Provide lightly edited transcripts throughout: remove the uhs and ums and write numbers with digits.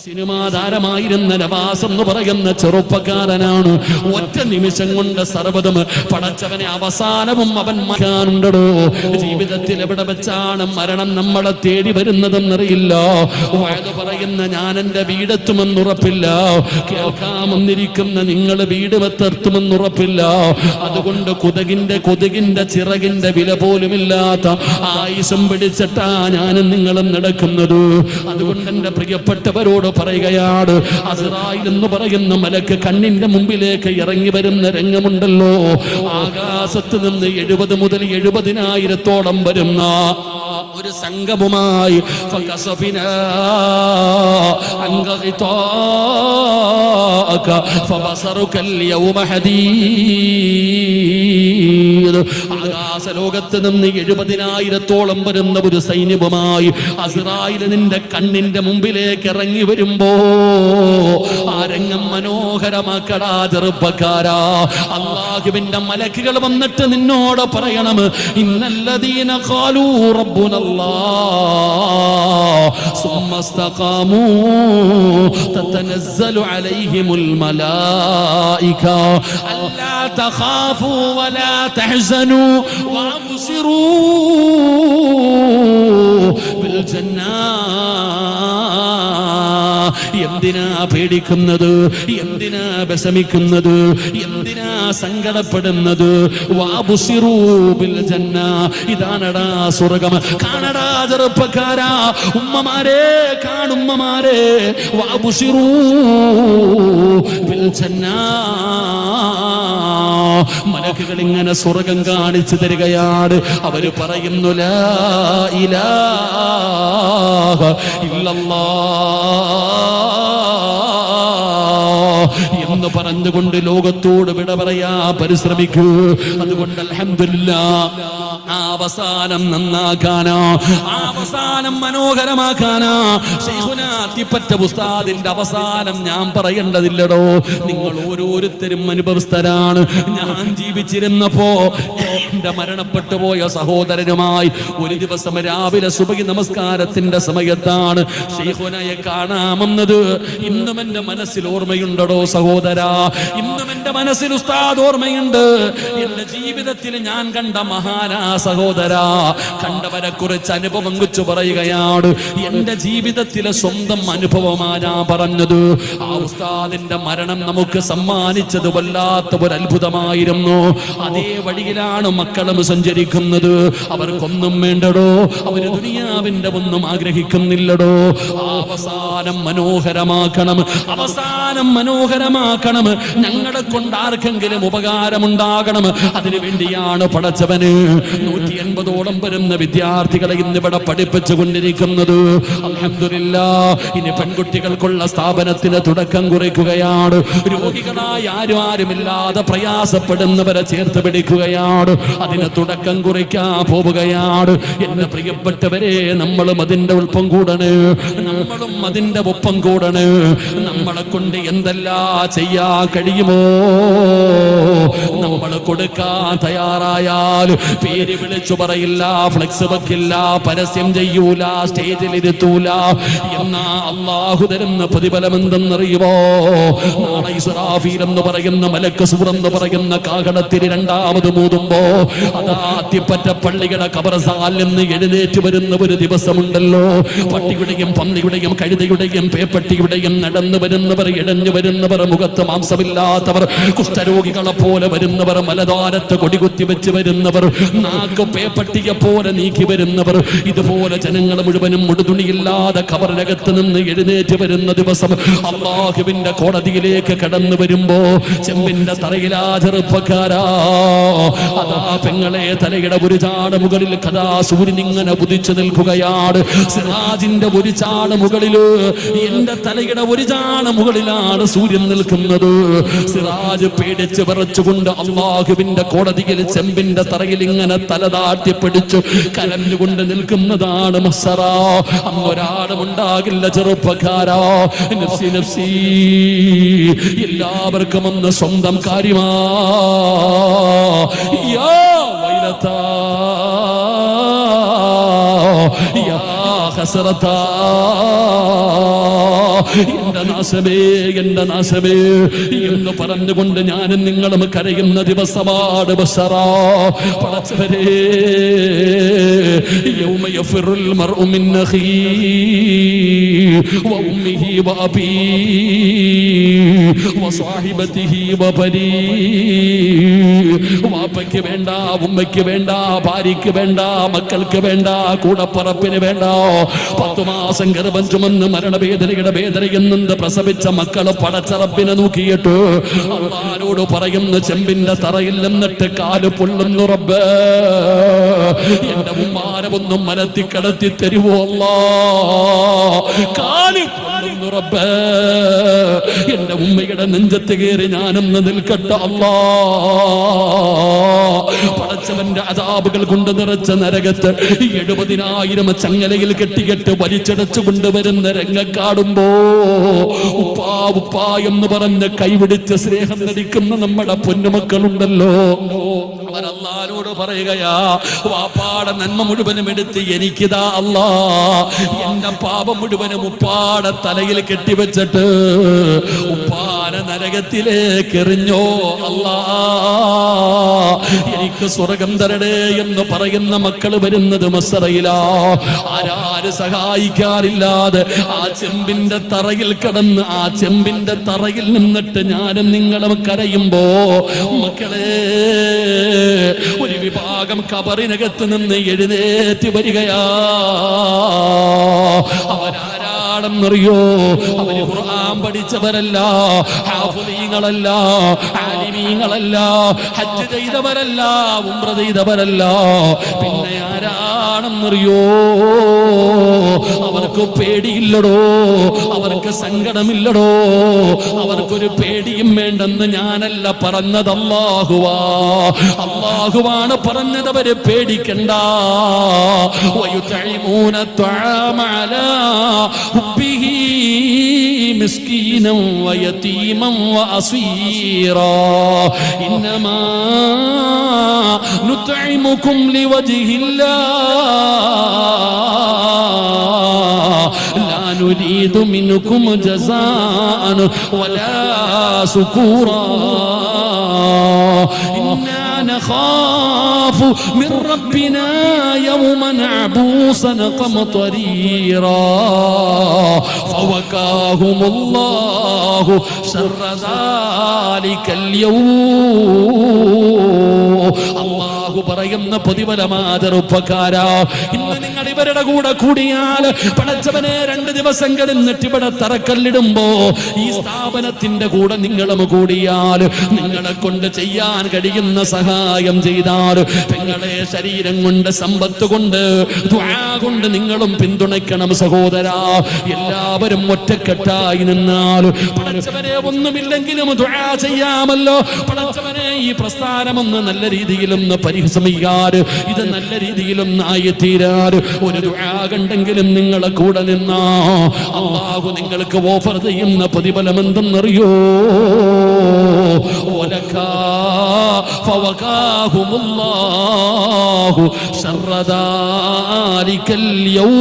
Cinema താരമായിരുന്ന Nawaz എന്ന് പറയുന്ന ചെറുപ്പക്കാരനാണ്. ഒറ്റ നിമിഷം കൊണ്ട് സർവ്വതും പടച്ചവനെ അവസാനവും അവൻ മാറ്റാനുണ്ടോ. ജീവിതത്തിൽ എവിടെ വെച്ചാണ് മരണം നമ്മളെ തേടി വരുന്നതെന്നറിയില്ല. വയത് പറയുന്ന ഞാൻ എന്റെ വീടെത്തുമെന്നുറപ്പില്ല, കേൾക്കാമെന്നിരിക്കുന്ന നിങ്ങൾ വീട് വെത്തെത്തുമെന്നുറപ്പില്ല. അതുകൊണ്ട് കൊതുകിന്റെ ചിറകിന്റെ വില പോലുമില്ലാത്ത ആയുസം പിടിച്ചിട്ടാ ഞാനും നിങ്ങളും നടക്കുന്നത്. അതുകൊണ്ട് എന്റെ പ്രിയപ്പെട്ടവരോട് പറയുകയാണ്, അസ്റായിൽ എന്ന് പറയുന്ന മലക്ക് കണ്ണിന്റെ മുമ്പിലേക്ക് ഇറങ്ങി വരുന്ന രംഗമുണ്ടല്ലോ. ആകാശത്ത് നിന്ന് 70 മുതൽ 70,000 വരുന്ന ഒരു സംഘവുമായി ആകാശലോകത്ത് നിന്ന് 70,000 വരുന്ന ഒരു സൈന്യവുമായി അസ്റായിൽ നിന്റെ കണ്ണിന്റെ മുമ്പിലേക്ക് ഇറങ്ങി വരുമ്പോ ആ രംഗം മനോഹരമാക്കടാ ചെറുപ്പക്കാരാ. അല്ലാഹുവിന്റെ മലക്കുകൾ വന്നിട്ട് നിന്നോട് പറയണം, ഇന്നല്ലദീന ഖാലൂ റബ്ബുനല്ലാഹ് സുമ്മ ഇസ്തഖാമൂ തതനസ്സലു അലൈഹിമുൽ മലായിക അല്ലാ തഖാഫൂ വലാ തഹ്സനൂ വഅബ്സിറൂ ബിൽ ജന്നാ. എന്തിനാ പേടിക്കുന്നത്, എന്തിനാ വിഷമിക്കുന്നത്, എന്തിനാ സങ്കടപ്പെടുന്നത്? വഅബ്സിറൂ ബിൽ ജന്ന, ഇതാണടാ സ്വർഗ്ഗം. കാണടാ ചെറുപ്പക്കാരാ, ഉമ്മമാരെ കാണുമ്മമാരെ, വഅബ്സിറൂ ബിൽ ജന്ന. മലക്കുകൾ ഇങ്ങനെ സ്വർഗ്ഗം കാണിച്ചു തരികയാണ്. അവര് പറയുന്നു, ലാ ഇലാഹ ഇല്ലല്ലാഹ് എന്ന് പറഞ്ഞുകൊണ്ട് ലോകത്തോട് വിട പറയാ പരിശ്രമിക്കൂ. അതുകൊണ്ട് അൽഹംദുലില്ലാഹ് അവസാനം നന്നാക്കാനാ, അവസാനം മനോഹരമാക്കാനാ ശൈഖുനാ അത്തിപ്പറ്റ ഉസ്താദിന്റെ അവസാനം ഞാൻ പറയേണ്ടതില്ലടോ. നിങ്ങൾ ഓരോരുത്തരും അനുഭവസ്ഥരാണ്. ഞാൻ ജീവിച്ചിരുന്നപ്പോ എന്റെ മരണപ്പെട്ടു പോയ സഹോദരനുമായി ഒരു ദിവസം രാവിലെ സുബഹി നമസ്കാരത്തിന്റെ സമയത്താണ് ശൈഖുനയെ കാണാമെന്നത്. ഇന്നും എന്റെ മനസ്സിൽ ഓർമ്മയുണ്ടടോ സഹോദരാ, ഇന്നും എന്റെ മനസ്സിൽ ഉസ്താദ് ഓർമ്മയുണ്ട്. എന്റെ ജീവിതത്തിൽ ഞാൻ കണ്ട മഹാനാ സഹോദരാ, കണ്ടവരെ കുറിച്ച് അനുഭവം കുറിച്ച് പറയുകയാണ്. എന്റെ ജീവിതത്തിലെ സ്വന്തം അനുഭവമാ ഞാൻ പറഞ്ഞത്. ആ ഉസ്താദിന്റെ മരണം നമുക്ക് സമ്മാനിച്ചത് വല്ലാത്ത ഒരു അത്ഭുതമായിരുന്നു. അതേ വഴിയിലാണ് മക്കളും സഞ്ചരിക്കുന്നത്. അവർക്കൊന്നും വേണ്ടടോ, അവര് ദുനിയാവിന്റെ ഒന്നും ആഗ്രഹിക്കുന്നില്ലടോ. അവസാനം മനോഹരമാക്കണം, അവസാനം മനോഹരമാക്കണം. ഞങ്ങളെ കൊണ്ട് ആർക്കെങ്കിലും ഉപകാരമുണ്ടാകണം. അതിനു വേണ്ടിയാണ് പടച്ചവന് 180ഓളം വരുന്ന വിദ്യാർത്ഥികളെ ഇന്നിവിടെ പഠിപ്പിച്ചു കൊണ്ടിരിക്കുന്നത്. അൽഹംദുലില്ലാഹ്. ഇനി പെൺകുട്ടികൾക്കുള്ള സ്ഥാപനത്തിന് തുടക്കം കുറിക്കുകയാണ്. രോഗികളായ ആരുമില്ലാതെ പ്രയാസപ്പെടുന്നവരെ ചേർത്ത് പിടിക്കുകയാണ്. അതിന് തുടക്കം കുറിക്കാൻ പോവുകയാണ്. എന്റെ പ്രിയപ്പെട്ടവരെ, നമ്മളും അതിന്റെ ഒപ്പം കൂടണ്, നമ്മളും അതിന്റെ ഒപ്പം കൂടണ്. നമ്മളെ കൊണ്ട് എന്തെല്ലാം ചെയ്യാൻ കഴിയുമോ നമ്മൾ കൊടുക്കാൻ തയ്യാറായാൽ പേര് വിളിച്ചു പറയില്ല, ഫ്ലെക്സ് വെക്കില്ല, പരസ്യം ചെയ്യൂല, സ്റ്റേജിൽ ഇരുത്തൂല. എന്നാ അല്ലാഹു തരുന്ന പ്രതിഫലം എന്തെന്നറിയുമോ? നാളെ ഇസ്രാഫീൽ എന്ന് പറയുന്ന മലക്ക് സൂർ എന്ന് പറയുന്ന കാഹളത്തിന് രണ്ടാമത് മൂതുമ്പോ അതാ അത്തിപ്പറ്റ പള്ളിയുടെ ഖബർസ്ഥാനിൽ നിന്ന് എഴുന്നേറ്റ് വരുന്ന ഒരു ദിവസമുണ്ടല്ലോ. പട്ടിയുടെയും പന്നിയുടെയും കഴുതയുടെയും പേപ്പട്ടിയുടെയും നടന്നു വരുന്നവർ, ഇടഞ്ഞു വരുന്നവർ, മുഖത്ത് മാംസമില്ലാത്തവർ, കുഷ്ഠരോഗികളെ പോലെ വരുന്നവർ, മലദ്വാരത്ത് കൊടികുത്തി വെച്ച് വരുന്നവർ, നാക്ക് പേപ്പട്ടിയെ പോലെ നീക്കി വരുന്നവർ, ഇതുപോലെ ജനങ്ങൾ മുഴുവനും മുടുതുണിയില്ലാതെ ഖബറിനകത്ത് നിന്ന് എഴുന്നേറ്റ് വരുന്ന ദിവസം അല്ലാഹുവിന്റെ കോടതിയിലേക്ക് കടന്നു വരുമ്പോ ചെമ്പിന്റെ തറയിലാ ചെറുപ്പക്കാരാ, അതാ പെങ്ങളെ തലയുടെ ഒരു ചാട് മുകളിൽ കഥാ സൂര്യൻ ഇങ്ങനെ ഉദിച്ചു നിൽക്കുകയാണ്. സിറാജിന്റെ ഒരു ചാട് മുകളില്, എന്റെ തലയുടെ ഒരു ചാട് മുകളിലാണ് സൂര്യൻ നിൽക്കുന്നത്. സിറാജ് പേടിച്ച് വിറച്ചുകൊണ്ട് അല്ലാഹുവിന്റെ കോടതിയിൽ ചെമ്പിന്റെ തറയിൽ ഇങ്ങനെ തലതാട്ടി പിടിച്ചു കരഞ്ഞുകൊണ്ട് നിൽക്കുന്നതാണ് മഹ്ശറ. അന്നൊരാളും ഉണ്ടാകില്ല ചെറുപ്പക്കാരാ. നഫ്സി നഫ്സി, എല്ലാവർക്കും ഒന്ന് സ്വന്തം കാര്യമാ. യാ വൈലതാ യാ ഹസ്രതാ എന്റെ നാശമേ എന്റെ നാശമേ എന്ന് പറഞ്ഞുകൊണ്ട് ഞാനും നിങ്ങളും കരയുന്ന ദിവസമാണ് ബശറാ. പടച്ചവരേ, യൗമ യഫിറുൽ മർഉ മിൻ അഖീഹി വഉമ്മിഹി വഅബീഹി വസ്വാഹിബതിഹി വബനീഹി. വാപ്പയ്ക്ക് വേണ്ട, ഉമ്മയ്ക്ക് വേണ്ട, ഭാര്യയ്ക്ക് വേണ്ട, മക്കൾക്ക് വേണ്ട, കൂടപ്പറപ്പിന് വേണ്ട, 10 മാസം ഗർഭം ചുമന്ന് മരണവേദനയുടെ വേദനയെന്ന് പ്രസവിച്ച മക്കള് പടച്ചറപ്പിനെ നോക്കിയിട്ട് അല്ലാഹുവോട് പറയുന്ന ചെമ്പിന്റെ തറയിൽ നിന്നിട്ട് കാല് പൊള്ളുന്നു റബ്ബേ, എന്റെ ഉമ്മാനെ ഒന്നും മലത്തി കടത്തി തരുവോ അല്ലാഹ്, കാല് പൊള്ളുന്നു റബ്ബേ, എന്റെ ഉമ്മയുടെ നെഞ്ചത്ത് കയറി ഞാനൊന്ന് നിൽക്കട്ടെ അല്ലാഹ്. പടച്ചവന്റെ അദാബുകൾ കൊണ്ട് നിറച്ച നരകത്ത് 70,000 ചങ്ങലയിൽ കെട്ടിക്കെട്ട് വലിച്ചടച്ചു കൊണ്ടുവരുന്ന രംഗം കാണുമ്പോ ഉപ്പാ ഉപ്പാ എന്ന് പറഞ്ഞ് കൈപിടിച്ച് സ്നേഹം നടിക്കുന്ന നമ്മുടെ പൊന്നുമക്കളുണ്ടല്ലോ, അവരല്ലാഹുവോട് പറയുകയാ, വാപ്പാടെ നന്മ മുഴുവനും എടുത്ത് എനിക്കിതാ അല്ലാ, എന്റെ പാപം മുഴുവനും ഉപ്പാടെ തലയിൽ കെട്ടിവെച്ചിട്ട് ഉപ്പാനെ നരകത്തിലേക്ക് എറിഞ്ഞോ അല്ലാ, എനിക്ക് സ്വർഗം തരണേ എന്ന് പറയുന്ന മക്കൾ വരുന്നത് മസ്സറയിലാ. ആരാര് സഹായിക്കാറില്ലാതെ ആ ചെമ്പിന്റെ തറയിൽ കിടന്ന് ആ ചെമ്പിന്റെ തറയിൽ നിന്നിട്ട് ഞാനും നിങ്ങളും കരയുമ്പോ മക്കളെ, ഒരു വിഭാഗം ഖബറിനകത്ത് നിന്ന് എഴുന്നേറ്റ് വരികയാ. അവരാരാണെന്നറിയോ? അവര് ഖുർആൻ പഠിച്ചവരല്ല, ഹാഫിളീങ്ങളല്ല, ആലിമീങ്ങളല്ല, ഹജ്ജ് ചെയ്തവരല്ല, ഉംറ ചെയ്തവരല്ല. പിന്നെ ആരാണെന്നറിയോ? അവർക്ക് പേടിയില്ലടോ, അവർക്ക് സങ്കടമില്ലടോ, അവർക്കൊരു പേടിയും വേണ്ടെന്ന് ഞാനല്ല പറഞ്ഞത്, അല്ലാഹുവാ. അല്ലാഹുവാണ് പറഞ്ഞത്, അവര് പേടിക്കണ്ട. വയുതഇമൂന ത്വആമ അലാ ഹുബ്ബിഹി മിസ്കീനൻ വയതീമൻ വഅസീറാ ഇന്നമാ നുത്ഇമുകും ലിവജ്ഹില്ലാഹ് ലാ നുരീദു മിൻകും ജസാഅൻ വലാ ശുകൂറാ ഇന്നാ നഖാഫു മിൻ റബ്ബിനാ യൗമൻ അബൂസൻ ഖംതരീറാ ഫവകാഹുമുല്ലാഹു ശർറ ദാലികൽ യൗം. അല്ലാഹു പറയുന്ന പ്രതിഫലമാ ചെറുപ്പക്കാരാ, ഇന്ന് നിങ്ങൾ ഇവരുടെ കൂടെ കൂടിയാൽ പടച്ചവനെ 2 ദിവസം കഴിഞ്ഞിട്ട് ഇവിടെ തറക്കല്ലിടുമ്പോ ഈ സ്ഥാപനത്തിന്റെ കൂടെ നിങ്ങളും കൂടിയാൽ, നിങ്ങളെ കൊണ്ട് ചെയ്യാൻ കഴിയുന്ന സഹായം ചെയ്താൽ, നിങ്ങളെ ശരീരം കൊണ്ട്, സമ്പത്ത് കൊണ്ട്, ദുആ കൊണ്ട് നിങ്ങളും പിന്തുണയ്ക്കണം സഹോദരാ. എല്ലാവരും ഒറ്റക്കെട്ടായി നിന്നാൽ പടച്ചവനെ ഒന്നുമില്ലെങ്കിലും ദുആ ചെയ്യാമല്ലോ. പടച്ചവനെ ഈ പ്രസ്ഥാനമൊന്ന് നല്ല രീതിയിലൊന്ന് പരിശ്രമിക്കാറ്, ഇത് നല്ല രീതിയിലൊന്ന് ആയിത്തീരാറ്, ഒരു ദുആ കണ്ടെങ്കിലും നിങ്ങളെ കൂടെ നിന്നാ അല്ലാഹു നിങ്ങൾക്ക് ഓഫർ ചെയ്യുന്ന പ്രതിഫലം എന്തെന്നറിയോ? ഫവകാഹുമുല്ലാഹു ശർറ ദാലികൽ യൗം.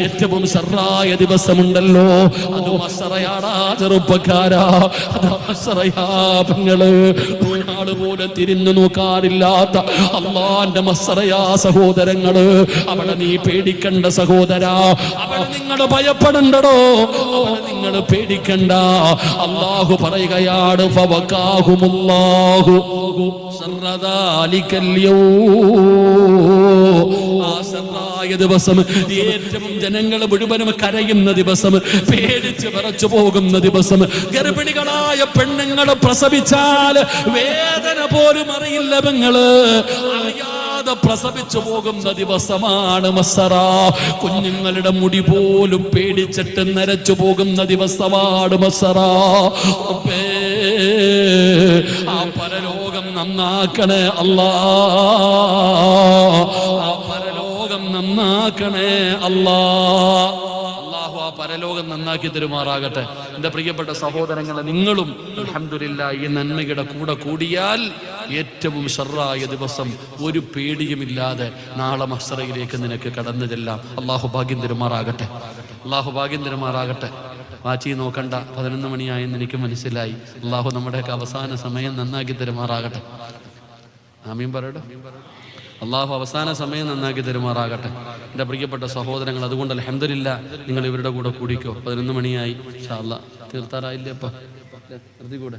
ഏറ്റവും ശർറായ ദിവസമുണ്ടല്ലോ, അത് മസ്സറയാടാ ചെറുപ്പക്കാരാ, അത് മസ്സറയാ. പെങ്ങള് ഒരാള് പോലെ തിരിഞ്ഞു നോക്കാറില്ലാത്ത അള്ളാന്റെ മസ്സറയാ സഹോദരങ്ങള്. അവിടെ നീ പേടിക്കണ്ട സഹോദരാ, അവിടെ നിങ്ങൾ ഭയപ്പെടണ്ടടോ, അവിടെ നിങ്ങൾ പേടിക്കണ്ട. അല്ലാഹു പറയുകയാണ്, ഫവകാഹുമുല്ലാഹു ശർറ ദാലികൽ യൗം. ആ ശർറായ ദിവസം, ഏറ്റവും ജനങ്ങൾ മുഴുവനും കരയുന്ന ദിവസം, പേടിച്ച് വിറച്ചു പോകുന്ന ദിവസം, ഗർഭിണികളായ പെണ്ണുങ്ങൾ പ്രസവിച്ചാൽ വേദന പോലും അറിയില്ല, പെങ്ങള് അറിയാതെ പ്രസവിച്ചു പോകുന്ന ദിവസമാണ് മസ്സറ. കുഞ്ഞുങ്ങളുടെ മുടി പോലും പേടിച്ചിട്ട് നരച്ചു പോകുന്ന ദിവസമാണ് മസ്സറ. ആ പരലോകം നന്നാക്കണേ അല്ലാ, ആ പരലോകം നന്നാക്കണേ അല്ലാ. അല്ലാഹു ആ പരലോകം നന്നാക്കി തരുമാറാകട്ടെ. എൻ്റെ പ്രിയപ്പെട്ട സഹോദരങ്ങളെ, നിങ്ങളും അൽഹംദുലില്ലാഹ് ഈ നന്മയുടെ കൂടെ കൂടിയാൽ ഏറ്റവും ശർറായ ദിവസം ഒരു പേടിയുമില്ലാതെ നാളെ മഹ്ശറയിലേക്ക് നിനക്ക് കടന്നു ചെല്ലാം. അല്ലാഹു ഭാഗ്യം തരുമാറാകട്ടെ. അള്ളാഹു ഭാഗ്യം തരുമാറാകട്ടെ. വാച്ചി നോക്കണ്ട, 11 മണിയായെന്ന് എനിക്ക് മനസ്സിലായി. അള്ളാഹു നമ്മുടെയൊക്കെ അവസാന സമയം നന്നാക്കി തരുമാറാകട്ടെ. ആമീൻ പറയട്ടെ. അള്ളാഹു അവസാന സമയം നന്നാക്കി തരുമാറാകട്ടെ. എൻ്റെ പ്രിയപ്പെട്ട സഹോദരങ്ങൾ, അതുകൊണ്ട് അൽഹംദുലില്ലാ നിങ്ങൾ ഇവരുടെ കൂടെ കൂടിക്കോ. 11 മണിയായി. ഇൻഷാ അല്ലാഹ് തീർത്താറായില്ലേ? അപ്പം നിർത്തി കൂടെ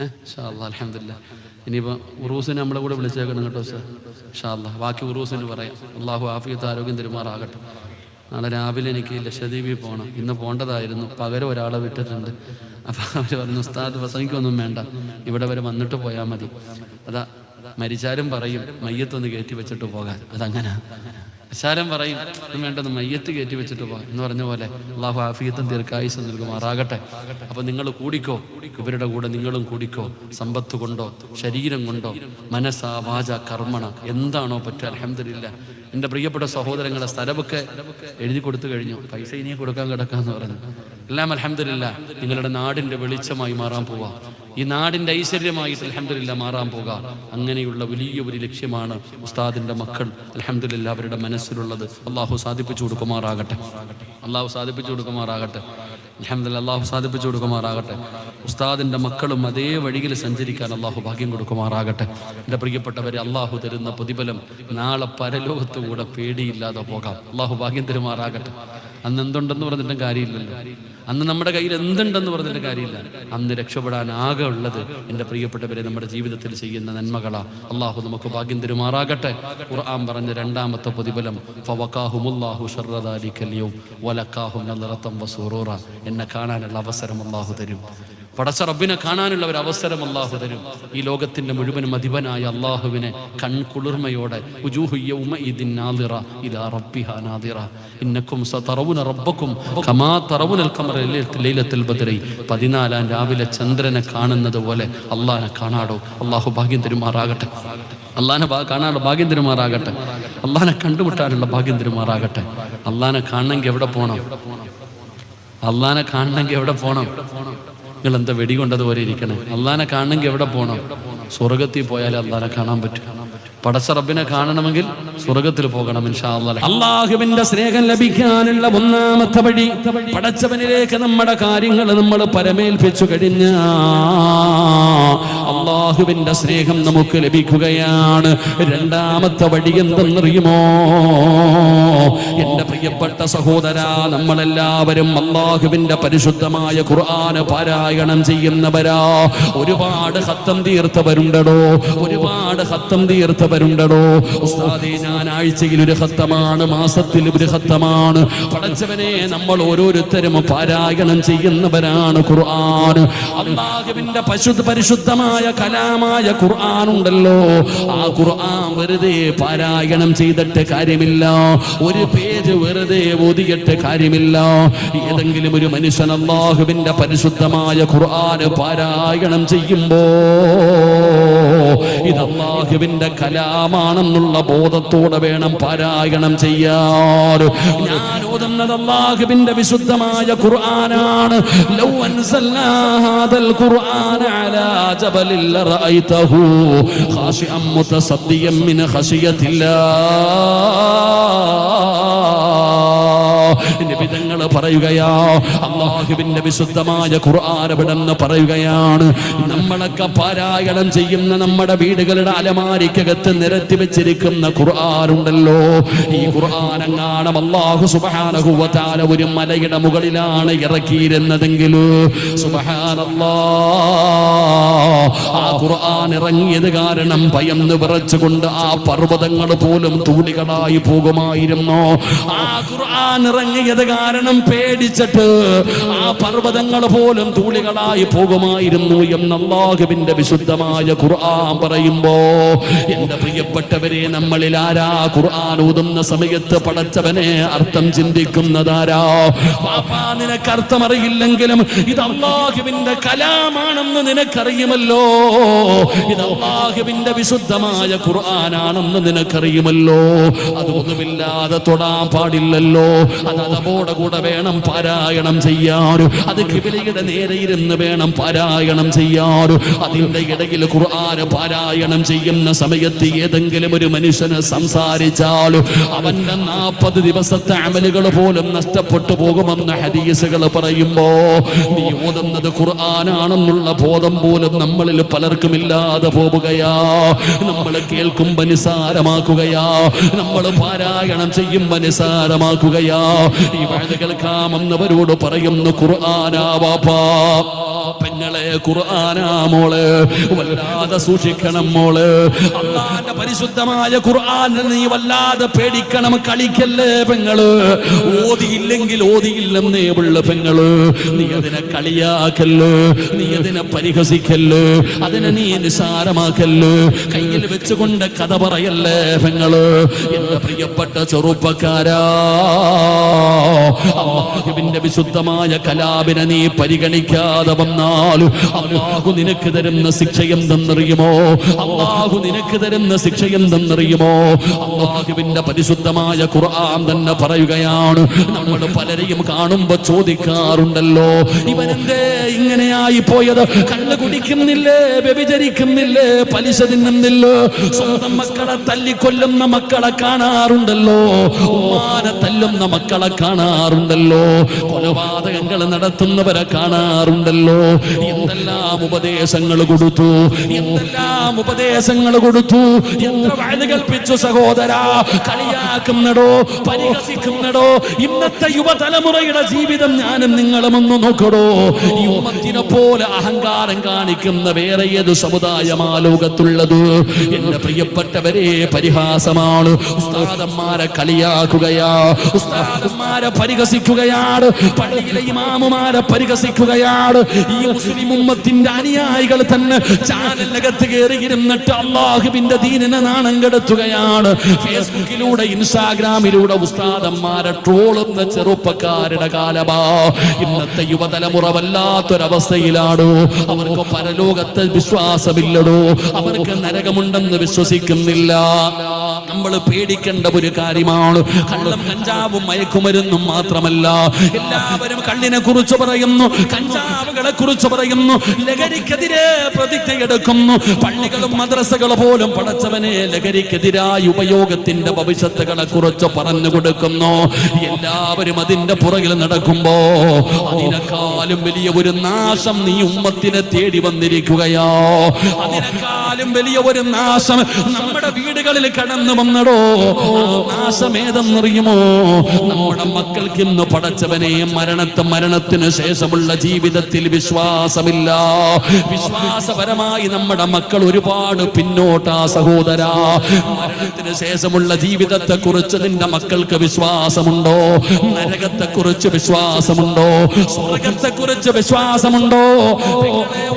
ഇൻഷാ അല്ലാഹ്. അൽഹംദുലില്ലാ. ഇനിയിപ്പോൾ ഉറൂസിനെ നമ്മളെ കൂടെ വിളിച്ചേക്കണം കേട്ടോ സാർ. ഇൻഷാ അല്ലാഹ് ബാക്കി ഉറൂസിന് പറയാം. അള്ളാഹു ആഫിയത്ത് ആരോഗ്യം തരുമാറാകട്ടെ. നാളെ രാവിലെ എനിക്ക് ലക്ഷദ്വീപിൽ പോകണം. ഇന്ന് പോകേണ്ടതായിരുന്നു, പകരം ഒരാളെ വിട്ടിട്ടുണ്ട്. അപ്പം അവർ പറഞ്ഞു ഉസ്താദ് പ്രസംഗിക്കൊന്നും വേണ്ട, ഇവിടെ വരെ വന്നിട്ട് പോയാൽ മതി. അതാ മരിച്ചാലും പറയും മയ്യത്തൊന്ന് കയറ്റി വെച്ചിട്ട് പോകാൻ. അതങ്ങനെ മരിച്ചാലും പറയും ഒന്നും വേണ്ടത് മയ്യത്ത് കയറ്റി വെച്ചിട്ട് പോകാൻ എന്ന് പറഞ്ഞ പോലെ അള്ളാഹു ആഫിയത്തും ദീർഘായുസ്സും നൽകുമാറാകട്ടെ. അപ്പം നിങ്ങൾ കൂടിക്കോ, ഇവരുടെ കൂടെ നിങ്ങളും കൂടിക്കോ. സമ്പത്ത് കൊണ്ടോ ശരീരം കൊണ്ടോ മനസ്സാ വാച കർമ്മണ എന്താണോ പറ്റുക. അൽഹംദുലില്ലാ. എൻ്റെ പ്രിയപ്പെട്ട സഹോദരങ്ങളെ സ്ഥലമൊക്കെ എഴുതി കൊടുത്തു കഴിഞ്ഞു. പൈസ ഇനിയും കൊടുക്കാൻ കിടക്കാന്ന് പറഞ്ഞു. എല്ലാം അൽഹംദുലില്ലാ നിങ്ങളുടെ നാടിൻ്റെ വെളിച്ചമായി മാറാൻ പോവാ. ഈ നാടിൻ്റെ ഐശ്വര്യമായിട്ട് അൽഹംദുലില്ലാ മാറാൻ പോകാം. അങ്ങനെയുള്ള വലിയ ഒരു ലക്ഷ്യമാണ് ഉസ്താദിൻ്റെ മക്കൾ അൽഹംദുലില്ലാ അവരുടെ മനസ്സിലുള്ളത്. അള്ളാഹു സാധിപ്പിച്ചു കൊടുക്കുമാറാകട്ടെ. അള്ളാഹു സാധിപ്പിച്ചു കൊടുക്കുമാറാകട്ടെ. അൽഹംദുലില്ലാ അള്ളാഹു സാധിപ്പിച്ചു കൊടുക്കുമാറാകട്ടെ. ഉസ്താദിൻ്റെ മക്കളും അതേ വഴിയിൽ സഞ്ചരിക്കാൻ അള്ളാഹു ഭാഗ്യം കൊടുക്കുമാറാകട്ടെ. എൻ്റെ പ്രിയപ്പെട്ടവരെ, അള്ളാഹു തരുന്ന പ്രതിഫലം നാളെ പരലോകത്തുകൂടെ പേടിയില്ലാതെ പോകാം. അള്ളാഹു ഭാഗ്യം തരുമാറാകട്ടെ. അന്ന് എന്തുണ്ടെന്ന് പറഞ്ഞിട്ടും കാര്യമില്ലല്ലോ. അന്ന് നമ്മുടെ കയ്യിൽ എന്തുണ്ടെന്ന് പറഞ്ഞിട്ട് കാര്യമില്ല. അന്ന് രക്ഷപ്പെടാൻ ആകെ ഉള്ളത് എൻ്റെ പ്രിയപ്പെട്ടവരെ നമ്മുടെ ജീവിതത്തിൽ ചെയ്യുന്ന നന്മകളാ. അള്ളാഹു നമുക്ക് ഭാഗ്യം തരുമാറാകട്ടെ. ഖുർആൻ പറഞ്ഞ രണ്ടാമത്തെ പ്രതിഫലം ഫവഖാഹുമുല്ലാഹു ശർറ ദാലിക്കൽ യൗം വലഖാഹും നളറതൻ വസുറൂറ. എന്നെ കാണാനുള്ള അവസരം അള്ളാഹു തരും. പടച്ച റബ്ബിനെ കാണാനുള്ള ഒരു അവസരം അള്ളാഹു തരും. ഈ ലോകത്തിന്റെ മുഴുവനും അധിപനായ അള്ളാഹുവിനെ കൺകുളിർമയോടെ 14 രാവിലെ ചന്ദ്രനെ കാണുന്നത് പോലെ അള്ളാഹിനെ കാണാടോ. അള്ളാഹു ഭാഗ്യം തരുമാറാകട്ടെ. അള്ളാഹിനെ കാണാനുള്ള ഭാഗ്യം തരുമാറാകട്ടെ. അള്ളാഹിനെ കണ്ടുമുട്ടാനുള്ള ഭാഗ്യം തരുമാറാകട്ടെ. അള്ളാഹിനെ കാണണമെങ്കിൽ എവിടെ പോകണം? അള്ളാഹിനെ കാണണമെങ്കിൽ എവിടെ പോകണം? നിങ്ങൾ എന്താ വെടികൊണ്ടതുപോലെ ഇരിക്കണേ? അള്ളാഹിനെ കാണണമെങ്കിൽ എവിടെ പോകണം? സ്വർഗത്തിൽ പോയാലേ അള്ളാഹിനെ കാണാൻ പറ്റും. പടച്ച റബ്ബിനെ കാണണമെങ്കിൽ സ്വർഗത്തിൽ പോകണം ഇൻഷാ അല്ലാഹ്. അള്ളാഹുവിന്റെ സ്നേഹം ലഭിക്കാനുള്ള ഒന്നാമത്തെ വഴി പടച്ചവനിലേക്ക് നമ്മുടെ കാര്യങ്ങൾ നമ്മൾ പരമേൽപ്പിച്ചു കഴിഞ്ഞ അള്ളാഹുവിന്റെ സ്നേഹം നമുക്ക് ലഭിക്കുകയാണ്. രണ്ടാമത്തെ വഴി എന്തെന്നറിയുമോ എൻ്റെ പ്രിയപ്പെട്ട സഹോദര? നമ്മളെല്ലാവരും അള്ളാഹുവിന്റെ പരിശുദ്ധമായ ഖുർആൻ പാരായണം ചെയ്യുന്നവരാ. ഒരുപാട് ഖത്തം തീർത്തവരുണ്ടോ? ഒരുപാട് ഖത്തം തീർത്തവരുണ്ടോ? ഉസ്താദേ, ഞാൻ ആഴ്ചയിൽ ഒരു ഖത്തമാണ്, മാസത്തിൽ ഒരു ഖത്തമാണ്. പടച്ചവനെ, നമ്മൾ ഓരോരുത്തരും പാരായണം ചെയ്യുന്നവരാണ് ഖുർആൻ. അല്ലാഹുവിന്റെ പരിശുദ്ധമായ കലാമായ ഖുർആൻ ഉണ്ടല്ലോ, ആ ഖുർആൻ വെറുതെ പാരായണം ചെയ്തിട്ട് കാര്യമില്ല. ഒരു പേജ് വെറുതെ ഓതിയിട്ട് കാര്യമില്ല. ഏതെങ്കിലും ഒരു മനുഷ്യൻ അല്ലാഹുവിന്റെ പരിശുദ്ധമായ ഖുർആൻ പാരായണം ചെയ്യുമ്പോ ഇത് അല്ലാഹുവിന്റെ കലാമാണെന്നുള്ള ബോധത്തോടെ വേണം പാരായണം ചെയ്യാൻ. ഞാൻ ഓതുന്നത് അല്ലാഹുവിന്റെ വിശുദ്ധമായ ഖുർആനാണ്. ലൗ അൻസൽനാ ഹാദൽ ഖുർആന അലാ ജബലിൽ ലറഅയ്തഹു ഖാശിഅൻ മുതസദ്ദിയൻ മിൻ ഖശിയത്തില്ലാഹ്. നിബിതങ്ങൾ പറയുകയാ, അല്ലാഹുവിന്റെ വിശുദ്ധമായ ഖുർആൻ എവിടെന്ന് പറയുകയാണ്. നമ്മളൊക്കെ പാരായണം ചെയ്യുന്ന നമ്മുടെ വീടുകളുടെ അലമാരിക്കകത്ത് നിരത്തി വെച്ചിരിക്കുന്ന ഖുർആൻ ഉണ്ടല്ലോ, ഈ ഖുർആൻ എങ്ങാനും അല്ലാഹു സുബ്ഹാനഹു വ തആല ഒരു മലയുടെ മുകളിലാണ് ഇറക്കിയിരുന്നതെങ്കിൽ സുബ്ഹാനല്ലാഹ്, ആ ഖുർആൻ ഇറങ്ങിയത് കാരണം ഭയന്ന് വിറച്ചുകൊണ്ട് ആ പർവ്വതങ്ങൾ പോലും തൂലികളായി പോകുമായിരുന്നു. ആ ഖുർആൻ ഇറങ്ങിയത് കാരണം പേടിച്ചിട്ട് ആ പർവ്വതങ്ങൾ പോലും തൂലികളായി പോകുമായിരുന്നു എന്ന് അല്ലാഹുവിന്റെ വിശുദ്ധമായ ഖുർആൻ പറയുമ്പോ, എന്റെ പ്രിയപ്പെട്ടവരെ, നമ്മളിൽ ആരാ ഖുർആൻ ഓതുന്ന സമയത്ത് പടച്ചവനെ അർത്ഥം ചിന്തിക്കുന്നതാരാ? പാപ്പാ, നിനക്ക് അർത്ഥം അറിയില്ലെങ്കിലും ഇത് അല്ലാഹുവിന്റെ കലാമാണെന്ന് നിനക്കറിയുമല്ലോ. ഇത് അല്ലാഹുവിന്റെ വിശുദ്ധമായ ഖുർആനാണെന്ന് നിനക്കറിയുമല്ലോ. അതൊന്നുമില്ലാതെ തൊടാൻ പാടില്ലല്ലോ. അത് അതോടെ കൂടെ വേണം പാരായണം ചെയ്യാറ്, അത് ഖിബലയുടെ നേരെ ഇരുന്ന് വേണം പാരായണം ചെയ്യാറ്. അതിന്റെ ഇടയിൽ ഖുർആൻ പാരായണം ചെയ്യുന്ന സമയത്ത് ഏതെങ്കിലും ഒരു മനുഷ്യന് സംസാരിച്ചാൽ അവന്റെ 40 ദിവസത്തെ അമലുകൾ പോലും നഷ്ടപ്പെട്ടു പോകുമെന്ന് ഹദീസുകൾ പറയുമ്പോ നീ ഓതുന്നത് ഖുർആനാണെന്നുള്ള ബോധം പോലും നമ്മളിൽ പലർക്കും ഇല്ലാതെ പോവുകയാ. നമ്മൾ കേൾക്കുമ്പോ നിസാരമാക്കുകയാ, നമ്മൾ പാരായണം ചെയ്യുമ്പോ നിസാരമാക്കുകയാ. ഈ വഅദ് കേൾക്കാമെന്നവരോട് പറയുന്നു, ഖുർആനാ വാപ്പാ, പെങ്ങളെ, ഖുർആനാ മോള്, വല്ലാതെ സൂക്ഷിക്കണം മോള്. അല്ലാഹുവിന്റെ പരിശുദ്ധമായ ഖുർആനിൽ നീ വല്ലാതെ പേടിക്കണം, കളിക്കല്ലേ പെങ്ങള്. ഓതിയില്ലെങ്കിൽ ഓതിയില്ലെന്നേ ഉള്ള പെങ്ങള്, നീ അതിനെ കളിയാക്കല്ല്, നീ അതിനെ പരിഹസിക്കല്ല്, അതിനെ നീ നിസാരമാക്കല്ല്, കയ്യിൽ വെച്ചുകൊണ്ട് കഥ പറയല്ലേ പെങ്ങള്. എന്റെ പ്രിയപ്പെട്ട ചെറുപ്പക്കാരാ, അല്ലാഹുവിന്റെ വിശുദ്ധമായ കലാമിനെ നീ പരിഗണിക്കാതെ വന്നാൽ അല്ലാഹു നിനക്ക് തരുന്ന ശിക്ഷ എന്തെന്നറിയുമോ? അല്ലാഹു നിനക്ക് തരുന്ന ശിക്ഷ എന്തെന്നറിയുമോ? അല്ലാഹുവിന്റെ പരിശുദ്ധമായ ഖുർആൻ തന്നെ പറയുകയാണ്. നമ്മൾ പലരെയും കാണുമ്പോ ചോദിക്കാറുണ്ടല്ലോ, ഇവനെന്തേ ഇങ്ങനെയായി പോയത്? കള്ള് കുടിക്കുന്നില്ലേ, വ്യഭിചരിക്കുന്നില്ലേ, പലിശ തിന്നുന്നില്ലോ, സ്വന്തം മക്കളെ തല്ലിക്കൊല്ലുന്ന മക്കളെ കാണാറുണ്ടല്ലോ, ഉമ്മാനെ തല്ലുന്ന മക്കളെ കാണാറുണ്ടല്ലോ, കൊലപാതകങ്ങൾ നടത്തുന്നവരെ കാണാറുണ്ടല്ലോ. എന്തെല്ലാം ഉപദേശങ്ങൾ കൊടുത്തു, എന്തെല്ലാം ഉപദേശങ്ങൾ കൊടുത്തു, എത്ര വഅദ് കൽപ്പിച്ചു സഹോദരാ. കളിയാക്കുന്നടോ, പരിഹസിക്കുന്നടോ. ഇന്നത്തെ യുവതലമുറയുടെ ജീവിതം ഞാനും നിങ്ങളും ഒന്ന് നോക്കടോ. ഈ ഉമ്മത്തിനെ പോലെ അഹങ്കാരം കാണിക്കുന്ന വേറെ ഏത് സമുദായമാ ലോകത്തുള്ളത്? എന്റെ പ്രിയപ്പെട്ടവരെ, പരിഹാസമാണ്. ഉസ്താദന്മാരെ കളിയാക്കുകയാ, ഉസ്താദന്മാരെ പരിഹസിക്കുകയാണ്, പള്ളിയിലെ ഇമാമുമാരെ പരിഹസിക്കുകയാണ്. ഈ മുസ്ലിം ഉമ്മത്തിന്റെ അനുയായികൾ തന്നെ ചാനലിനകത്ത് കയറിയിരുന്നിട്ട് അല്ലാഹുവിന്റെ ദീനിനെ നാണം കെടുത്തുകയാണ്. ഫേസ്ബുക്കിലൂടെ ഇൻസ്റ്റാഗ്രാമിലൂടെ ഉസ്താദന്മാരെ ട്രോളുന്ന ചെറുപ്പക്കാരുടെ കാലമാ. ഇന്നത്തെ യുവതലമുറ വല്ലാത്തൊരവസ്ഥയിലാണോ. അവർക്ക് പരലോകത്തെ വിശ്വാസമില്ലടോ, അവർക്ക് നരകമുണ്ടെന്ന് വിശ്വസിക്കുന്നില്ല. നമ്മൾ പേടിക്കേണ്ട ഒരു കാര്യമാണ്. കള്ളം, കഞ്ചാവും, മയക്കുമരുന്നും മാത്രമല്ല, എല്ലാവരും കള്ളിനെ കുറിച്ച് പറയുന്നു, കഞ്ചാവുകളെ കുറിച്ച് പറയുന്നു, ലഹരിക്കെതിരെ പ്രതിജ്ഞയെടുക്കുന്നു. പള്ളികളും മദ്രസകളും പോലും പടച്ചവനെ ലഹരിക്കെതിരായ ഉപയോഗത്തിന്റെ ഭവിഷ്യത്തുകളെ കുറിച്ച് പറഞ്ഞു കൊടുക്കുന്നു. എല്ലാവരും അതിന്റെ പുറകിൽ നടക്കുമ്പോ അതിനേക്കാളും വലിയ ഒരു നാശം നീ ഉമ്മത്തിനെ തേടി വന്നിരിക്കുകയോ. അതിനേക്കാളും വലിയ ഒരു നാശം നമ്മുടെ വീടുകളിൽ കടന്നു വന്നടോ. നാശം ഏതെന്നറിയുമോ? നമ്മുടെ മക്കൾക്ക് ഇന്ന് പടച്ചവനെ മരണത്തിന് ശേഷമുള്ള ജീവിതത്തിൽ വിശ്വാസമില്ല. വിശ്വാസപരമായി നമ്മുടെ മക്കൾ ഒരുപാട് പിന്നോട്ടാ സഹോദരാ. മരണത്തിന് ശേഷമുള്ള ജീവിതത്തെ കുറിച്ച് നിന്റെ മക്കൾക്ക് വിശ്വാസമുണ്ടോ? നരകത്തെ കുറിച്ച് വിശ്വാസമുണ്ടോ? സ്വർഗത്തെ കുറിച്ച് വിശ്വാസമുണ്ടോ?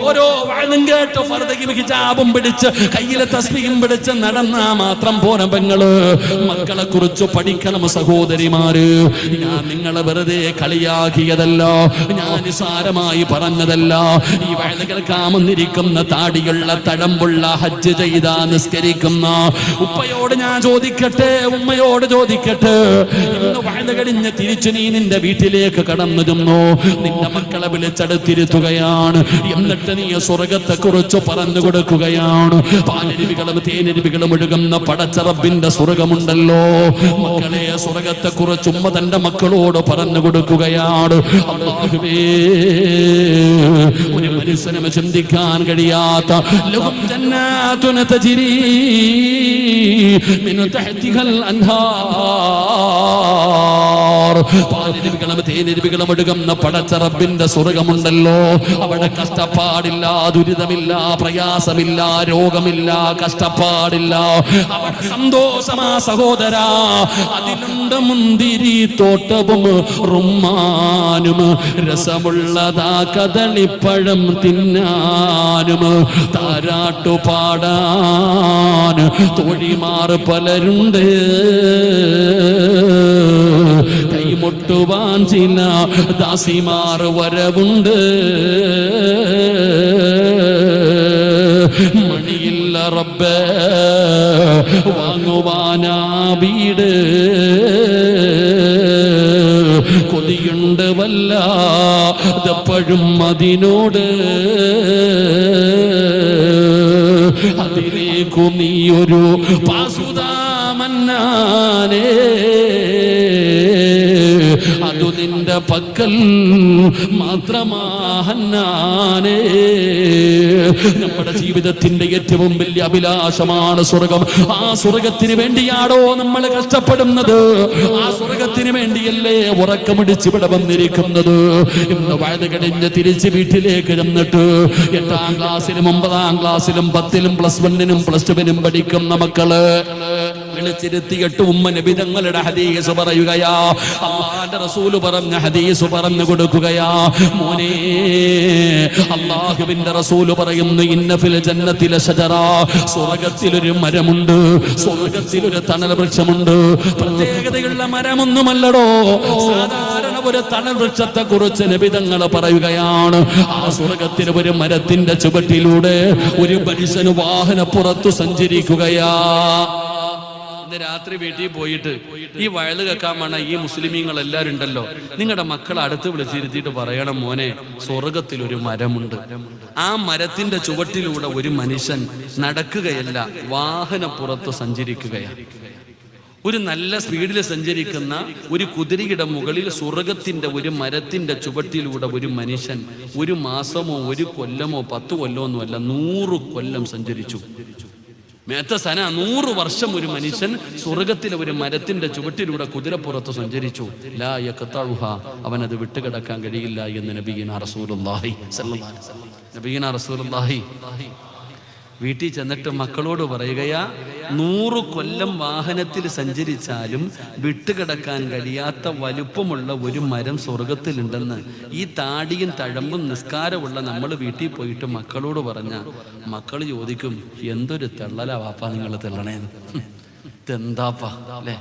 ഓരോ വാഴും കേട്ട് ഫർദയും ഹിജാബും പിടിച്ച് കയ്യിലെ തസ്ബീഹും പിടിച്ച് നടന്നാ മാത്രം പോരാ പെങ്ങള്. മക്കളെ കുറിച്ച് പഠിക്കണം സഹോദരിമാര്. ഞാൻ നിങ്ങളെ വെറുതെ കളിയാക്കിയതല്ല, ഞാൻ നിസാരമായി പറഞ്ഞതല്ല. ഈ വഅദ് കേൾക്കാമെന്നിരിക്കുന്ന താടിയുള്ള തഴമ്പുള്ള ഹജ്ജ് ചെയ്താ നിസ്കരിക്കുന്ന ഉപ്പയോട് ഞാൻ ചോദിക്കട്ടെ, ഉമ്മയോട് ചോദിക്കട്ടെ, ഇന്ന് വഅദ് കഴിഞ്ഞ് തിരിച്ചു നീ നിന്റെ വീട്ടിലേക്ക് കടന്നു ചെന്നു, നിന്റെ മക്കളെ വിളിച്ചെടുത്തിരുത്തുകയാണ്. എന്നിട്ട് നീ സ്വർഗത്തെ കുറിച്ച് പറഞ്ഞു കൊടുക്കുകയാണ്. പാലരുവികളും തേനരുവികളും ഒഴുകുന്ന പടച്ച റബ്ബിന്റെ സ്വർഗമുണ്ടല്ലോ. മക്കളെ, സ്വർഗത്തെ കുറിച്ച് ഉമ്മ തന്റെ മക്കളോട് പറഞ്ഞു കൊടുക്കുകയാണ്. അല്ലാഹുവേ, ഒരു മനുഷ്യനും ചിന്തിക്കാൻ കഴിയാത്ത ലഹും ജന്നാതുൻ തജ്രീ മിൻ തഹ്തിഹൽ അൻഹാർ. പാലരുവികളും തേനരുവികളും ഒഴുകുന്ന പടച്ച റബ്ബിന്റെ സ്വർഗമുണ്ടല്ലോ. അവിടെ കഷ്ടപ്പാടില്ല, ദുരിതമില്ല, പ്രയാസമില്ല, രോഗമില്ല, കഷ്ടപ്പാടില്ല. അവിടെ സന്തോഷമാ സഹോദരാ. അതിലുണ്ട് മുന്തിരി തോട്ടവും റുമ്മാനും, രസമുള്ളതാ കദളിപ്പഴം തിന്നാനും, താരാട്ടുപാടാൻ തോഴിമാർ പലരുണ്ട്, കൈമുട്ടുവാൻ ചില ദാസിമാർ വരവുണ്ട്. മണിയില്ല റബ്ബേ വാങ്ങുവാനാ വീട്, കൊതിയുണ്ട് വല്ലാതെപ്പോഴും അതിനോട്. അതിലേക്കു നീയൊരു പാസുതാ മന്നാനേ, അതു നിന്റെ പക്കൽ മാത്രമാഹന്നാനേ. നമ്മുടെ ജീവിതത്തിന്റെ ഏറ്റവും വലിയ അഭിലാഷമാണ് സ്വർഗം. ആ സ്വർഗത്തിന് വേണ്ടിയാണോ നമ്മൾ കഷ്ടപ്പെടുന്നത്? ആ സ്വർഗത്തിന് വേണ്ടിയല്ലേ ഉറക്കമിടിച്ച് ഇവിടെ വന്നിരിക്കുന്നത്? ഇന്ന് വയത് കഴിഞ്ഞ് തിരിച്ച് വീട്ടിലേക്ക് ചെന്നിട്ട് 8ാം ക്ലാസ്സിലും 9ാം ക്ലാസ്സിലും 10ലും +1നും +2നും പഠിക്കുന്ന മക്കള് വിളിച്ചിരുത്തിയിട്ട് ഉമ്മ നബി തങ്ങളുടെ ഹദീസ് പറയുകയാ, അല്ലാഹുവിന്റെ റസൂൽ പറഞ്ഞ ഹദീസ് പറഞ്ഞു കൊടുക്കുകയാ. മോനെ, അല്ലാഹുവിന്റെ റസൂൽ പറയുന്നു, ഇന്ന ഫിൽ ജന്നത്തി ലശജറ, സ്വർഗ്ഗത്തിലൊരു മരമുണ്ട്, സ്വർഗ്ഗത്തിലൊരു തണൽ വൃക്ഷമുണ്ട്. പ്രത്യേകതയുള്ള മരമൊന്നുമല്ലടോ, സാധാരണ ഒരു തണൽ വൃക്ഷത്തെ കുറിച്ച് നബി തങ്ങൾ പറയുകയാണ്. ആ സ്വർഗ്ഗത്തിലെ ഒരു മരത്തിന്റെ ചുവട്ടിലൂടെ ഒരു മനുഷ്യന് വാഹനപ്പുറത്തു സഞ്ചരിക്കുകയാ. രാത്രി വീട്ടിൽ പോയിട്ട് ഈ വയല് കേൾക്കാൻ വേണ്ട ഈ മുസ്ലിമീങ്ങൾ എല്ലാവരും ഉണ്ടല്ലോ, നിങ്ങളുടെ മക്കളെ അടുത്ത് വിളിച്ചിരുത്തിയിട്ട് പറയണം, മോനെ, സ്വർഗത്തിൽ ഒരു മരമുണ്ട്, ആ മരത്തിന്റെ ചുവട്ടിലൂടെ ഒരു മനുഷ്യൻ നടക്കുകയല്ല, വാഹനപ്പുറത്ത് സഞ്ചരിക്കുകയാണ്. ഒരു നല്ല സ്പീഡിൽ സഞ്ചരിക്കുന്ന ഒരു കുതിരയുടെ മുകളിൽ സ്വർഗത്തിന്റെ ഒരു മരത്തിന്റെ ചുവട്ടിലൂടെ ഒരു മനുഷ്യൻ 1 മാസമോ 1 കൊല്ലമോ 10 കൊല്ലമോ ഒന്നുമല്ല, 100 കൊല്ലം സഞ്ചരിച്ചു. മേത്ത സന 100 വർഷം ഒരു മനുഷ്യൻ സ്വർഗത്തിലെ ഒരു മരത്തിന്റെ ചുവട്ടിലൂടെ കുതിരപ്പുറത്ത് സഞ്ചരിച്ചു. ലാ യഖ്തഉഹ, അവനത് വിട്ടുകിടക്കാൻ കഴിയില്ല എന്ന് നബിയിന റസൂലുള്ളാഹി സ്വല്ലല്ലാഹു അലൈഹി വസല്ലം. നബിയിന റസൂലുള്ളാഹി വീട്ടിൽ ചെന്നിട്ട് മക്കളോട് പറയുകയാ, 100 കൊല്ലം വാഹനത്തിൽ സഞ്ചരിച്ചാലും വിട്ടുകിടക്കാൻ കഴിയാത്ത വലുപ്പമുള്ള ഒരു മരം സ്വർഗത്തിലുണ്ടെന്ന് ഈ താടിയും തഴമ്പും നിസ്കാരമുള്ള നമ്മൾ വീട്ടിൽ പോയിട്ട് മക്കളോട് പറഞ്ഞ മക്കൾ ചോദിക്കും, എന്തൊരു തെള്ളലാ വാപ്പാ നിങ്ങൾ തെള്ളണേന്ന്. ഇതെന്താപ്പാ അല്ലേ,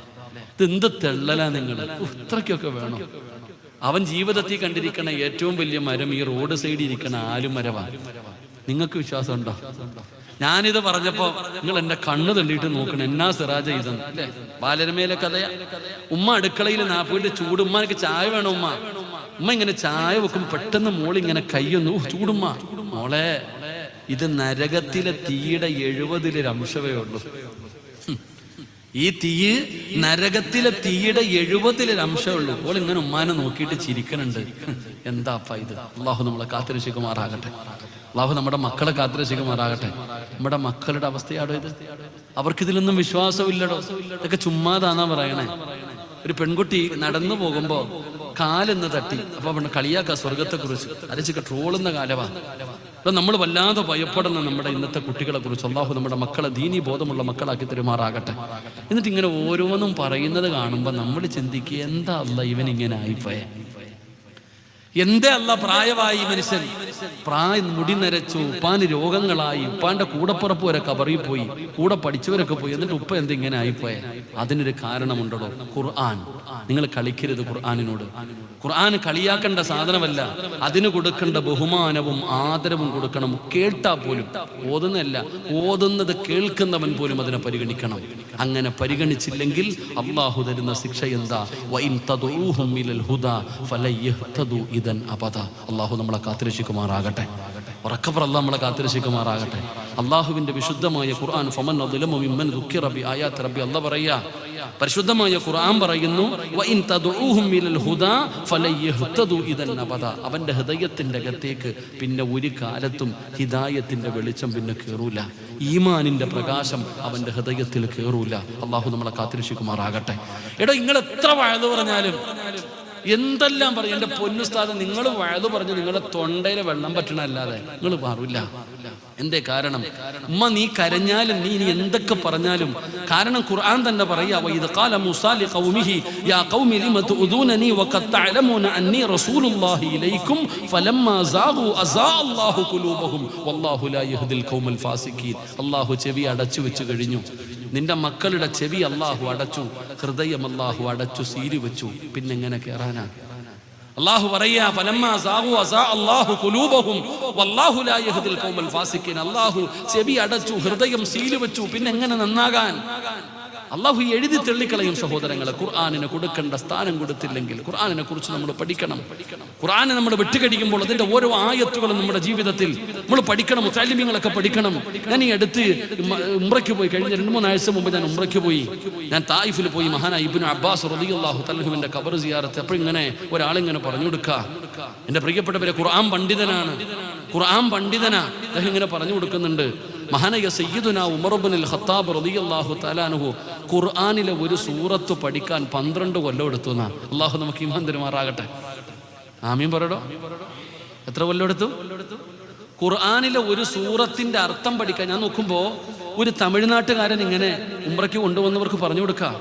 ഇതെന്ത് തെള്ളലാ നിങ്ങൾ, ഇത്രയ്ക്കൊക്കെ വേണം. അവൻ ജീവിതത്തിൽ കണ്ടിരിക്കണ ഏറ്റവും വലിയ മരം ഈ റോഡ് സൈഡിൽ ഇരിക്കണ ആലുമരമാണ്. നിങ്ങൾക്ക് വിശ്വാസം ഉണ്ടോ? ഞാനിത് പറഞ്ഞപ്പോ നിങ്ങൾ എന്റെ കണ്ണ് തള്ളിയിട്ട് നോക്കണം, എന്നാ സിറാജ ഇതെന്ന് അല്ലേ. ബാലരമയിലെ കഥയാ. ഉമ്മ അടുക്കളയിൽ നാപ്പോയിട്ട് ചൂട്, ഉമ്മക്ക് ചായ വേണം. ഉമ്മ ഇങ്ങനെ ചായ വെക്കും, പെട്ടെന്ന് മോളിങ്ങനെ കയ്യൊന്നു, ചൂടുമ്മ. മോളെ, ഇത് നരകത്തിലെ തീയുടെ 70 അംശമേ ഉള്ളൂ. ഈ തീ നരകത്തിലെ തീയുടെ 70 അംശമേ ഉള്ളൂ. അപ്പോൾ ഇങ്ങനെ ഉമ്മാനെ നോക്കിയിട്ട് ചിരിക്കണുണ്ട്. എന്താപ്പാ ഇത്? അല്ലാഹു നമ്മളെ കാത്തിരക്ഷിക്കുമാറാകട്ടെ. അല്ലാഹു നമ്മുടെ മക്കളെ കാത്തിരക്ഷിക്കുമാറാകട്ടെ. നമ്മുടെ മക്കളുടെ അവസ്ഥയാണോ ഇത്? അവർക്കിതിലൊന്നും വിശ്വാസമില്ലടോ, ഇതൊക്കെ ചുമ്മാതാന്നാ പറയണേ. ഒരു പെൺകുട്ടി നടന്നു പോകുമ്പോ കാലെന്ന് തട്ടി, അപ്പൊ കളിയാക്ക സ്വർഗത്തെ കുറിച്ച് അരച്ചൊക്കെ ട്രോളുന്ന കാലവാ. അപ്പൊ നമ്മൾ വല്ലാതെ ഭയപ്പെടുന്ന നമ്മുടെ ഇന്നത്തെ കുട്ടികളെ കുറിച്ച് അല്ലാഹു നമ്മുടെ മക്കളെ ദീനീ ബോധമുള്ള മക്കളാക്കി തരുമാറാകട്ടെ. എന്നിട്ട് ഇങ്ങനെ ഓരോന്നും പറയുന്നത് കാണുമ്പോ നമ്മൾ ചിന്തിക്കുക, എന്താ അല്ല ഇവൻ ഇങ്ങനെ ആയിപ്പോയെ, എന്തേ അല്ല പ്രായമായി മനുഷ്യൻ, മുടി നരച്ചു, ഉപ്പാന് രോഗങ്ങളായി, ഉപ്പാന്റെ കൂടപ്പുറപ്പ് വരെ കബറിൽ പോയി, കൂടെ പഠിച്ചവരൊക്കെ പോയി, എന്നിട്ട് ഉപ്പ എന്തിങ്ങനെ ആയിപ്പോയെ? അതിനൊരു കാരണമുണ്ടോ? ഖുർആൻ. നിങ്ങൾ കളിക്കരുത് ഖുർആനിനോട്. ഖുർആൻ കളിയാക്കേണ്ട സാധനമല്ല, അതിന് കൊടുക്കേണ്ട ബഹുമാനവും ആദരവും കൊടുക്കണം. കേട്ടാ പോലും, ഓതുന്നല്ല, ഓതുന്നത് കേൾക്കുന്നവൻ പോലും അതിനെ പരിഗണിക്കണം. അങ്ങനെ പരിഗണിച്ചില്ലെങ്കിൽ അല്ലാഹു തരുന്ന ശിക്ഷ എന്താ? വഇൻ തദഊഹും ഇലൽ ഹുദാ ഫലയഹ്തദു ഇദൻ അബദ. അല്ലാഹു നമ്മളെ കാത്തിരക്ഷിക്കുമാറാകട്ടെ. ഉറക്കപ്പുറം അല്ലാഹു നമ്മളെ കാത്തിരക്ഷിക്കുമാറാകട്ടെ. അല്ലാഹുവിന്റെ വിശുദ്ധമായ ഖുർആൻ, ഫമൻ അദ്ലമു മിമ്മൻ ദുക്കിറ ബിആയാതി റബ്ബി, അല്ലാഹു പറയാ, പരിശുദ്ധമായ ഖുർആൻ പറയുന്നു, വഇൻ തദഊഹും ഇലൽ ഹുദാ ഫലയഹ്തദു ഇദൻ അബദ. അവന്റെ ഹൃദയത്തിന്റെ അകത്തേക്ക് പിന്നെ ഒരു കാലത്തും ഹിദായത്തിന്റെ വെളിച്ചം പിന്നെ കേറൂല, ഈമാനിന്റെ പ്രകാശം അവന്റെ ഹൃദയത്തിൽ കേറൂല. അല്ലാഹു നമ്മളെ കാത്തിരക്ഷിക്കുമാറാകട്ടെ. എടോ, നിങ്ങൾ എത്ര വഅദ് പറഞ്ഞാലും എന്തെല്ലാം പറയും, എന്റെ പൊന്നുസ്താദ്, നിങ്ങൾ വഅദ് പറഞ്ഞു നിങ്ങളുടെ തൊണ്ടയിലെ വെള്ളം പറ്റണല്ലാതെ നിങ്ങൾ മാറില്ല. എന്തേ കാരണം? ഉമ്മ, നീ കരഞ്ഞാലും നീ ഇനി എന്തൊക്കെ പറഞ്ഞാലും, കാരണം ഖുർആൻ തന്നെ പറയാ, വഇദ് ഖാല മൂസാ ലിഖൗമിഹി യാ ഖൗമി ലിമ തുദൂനനി വഖദ് തഅലമൂന അന്നി റസൂലുള്ളാഹി ഇലൈക്കും ഫലമ്മാ സാഗു അസാ അല്ലാഹു ഖുലൂബഹും വല്ലാഹു ലാ യഹ്ദിൽ ഖൗമൽ ഫാസിഖീൻ. അല്ലാഹു ചെവി അടച്ചു വെച്ചു കഴിഞ്ഞു. നിന്റെ മക്കളുടെ ചെവി അല്ലാഹു അടച്ചു, ഹൃദയം അല്ലാഹു അടച്ചു, സീരി വെച്ചു. പിന്നെ എങ്ങനെ കേറാനാ? അല്ലാഹു പറയാ, ഫലമ്മാ സാഗു അസാ അല്ലാഹു ഖുലൂബഹും വല്ലാഹു ലാ യഹ്ദിൽ ഖൗമൽ ഫാസിഖീൻ. അല്ലാഹു ചെവി അടച്ചു, ഹൃദയം സീല് വെച്ചു, പിന്നെ എങ്ങനെ നന്നാകാൻ? അള്ളാഹു എഴുതി തള്ളിക്കളയും സഹോദരങ്ങളെ. ഖുർആനിന് കൊടുക്കേണ്ട സ്ഥാനം കൊടുത്തില്ലെങ്കിൽ ഖുർആനിനെ കുറിച്ച് നമ്മൾ പഠിക്കണം. ഖുർആനെ നമ്മൾ വെട്ടുകടിക്കുമ്പോൾ അതിന്റെ ഓരോ ആയത്തുകളും നമ്മുടെ ജീവിതത്തിൽ നമ്മൾ പഠിക്കണം. മുത്തഅല്ലിമീങ്ങളൊക്കെ പഠിക്കണം. ഞാൻ ഈ അടുത്ത് ഉംറയ്ക്ക് പോയി, കഴിഞ്ഞ 2-3 ആഴ്ച മുമ്പ് ഞാൻ ഉംറയ്ക്ക് പോയി. ഞാൻ തായിഫിൽ പോയി. മഹാനായ ഇബ്നു അബ്ബാസ് റളിയല്ലാഹു തആല അൻഹുവിന്റെ ഖബർ സിയാറത്ത്. അപ്പോൾ ഇങ്ങനെ ഒരാളിങ്ങനെ പറഞ്ഞു കൊടുക്കുക, എൻ്റെ പ്രിയപ്പെട്ടവരെ, ഖുർആൻ പണ്ഡിതനാണ്, ഖുർആൻ പണ്ഡിതനാ. അദ്ദേഹം ഇങ്ങനെ പറഞ്ഞു കൊടുക്കുന്നുണ്ട്, മഹാനായ സയ്യിദുനാ ഉമർ ഇബ്നുൽ ഖത്താബ് റളിയല്ലാഹു തആല അൻഹു ഖുർആനിലെ ഒരു സൂറത്ത് പഠിക്കാൻ 12 കൊല്ലം എടുത്തു എന്നാ. അള്ളാഹു നമുക്ക് ഈമാൻ തരുമാറാകട്ടെ. ആമീൻ പറയടോ. എത്ര കൊല്ലം എടുത്തു? ഖുർആനിലെ ഒരു സൂറത്തിന്റെ അർത്ഥം പഠിക്കാൻ. ഞാൻ നോക്കുമ്പോൾ ഒരു തമിഴ്നാട്ടുകാരൻ ഇങ്ങനെ ഉംറയ്ക്ക് കൊണ്ടുവന്നവർക്ക് പറഞ്ഞു കൊടുക്കാം,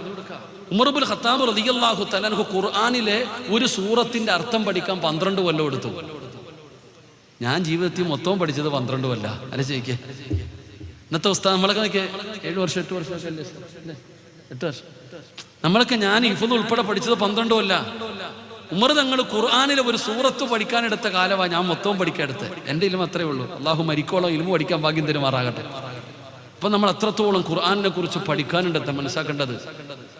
ഉമർ ഇബ്നുൽ ഖത്താബ് റളിയല്ലാഹു തആല അൻഹു ഖുർആനിലെ ഒരു സൂറത്തിന്റെ അർത്ഥം പഠിക്കാൻ 12 കൊല്ലം എടുത്തു. ഞാൻ ജീവിതത്തിൽ മൊത്തവും പഠിച്ചത് 12 കൊല്ലം. അല്ലെ ചോദിക്കേ? ഇന്നത്തെ ഉസ്താദ് നമ്മളൊക്കെ 7 വർഷം 8 വർഷമൊക്കെ അല്ലേ? 8 വർഷം നമ്മളൊക്കെ, ഞാൻ ഹിഫ്ള് ഉൾപ്പെടെ പഠിച്ചത് 12 കൊല്ലം. ഉമർ തങ്ങൾ ഖുർആനിലെ ഒരു സൂറത്ത് പഠിക്കാനെടുത്ത കാലമാണ് ഞാൻ മൊത്തവും പഠിക്കാനെടുത്ത്. എൻ്റെ ഇൽമ അത്രേ ഉള്ളൂ. അള്ളാഹു മരിക്കോളം ഇൽമ പഠിക്കാൻ ഭാഗ്യം തരുമാറാകട്ടെ. അപ്പം നമ്മൾ അത്രത്തോളം ഖുർആനിനെ കുറിച്ച് പഠിക്കാനുണ്ടെന്ന് മനസ്സിലാക്കേണ്ടത്.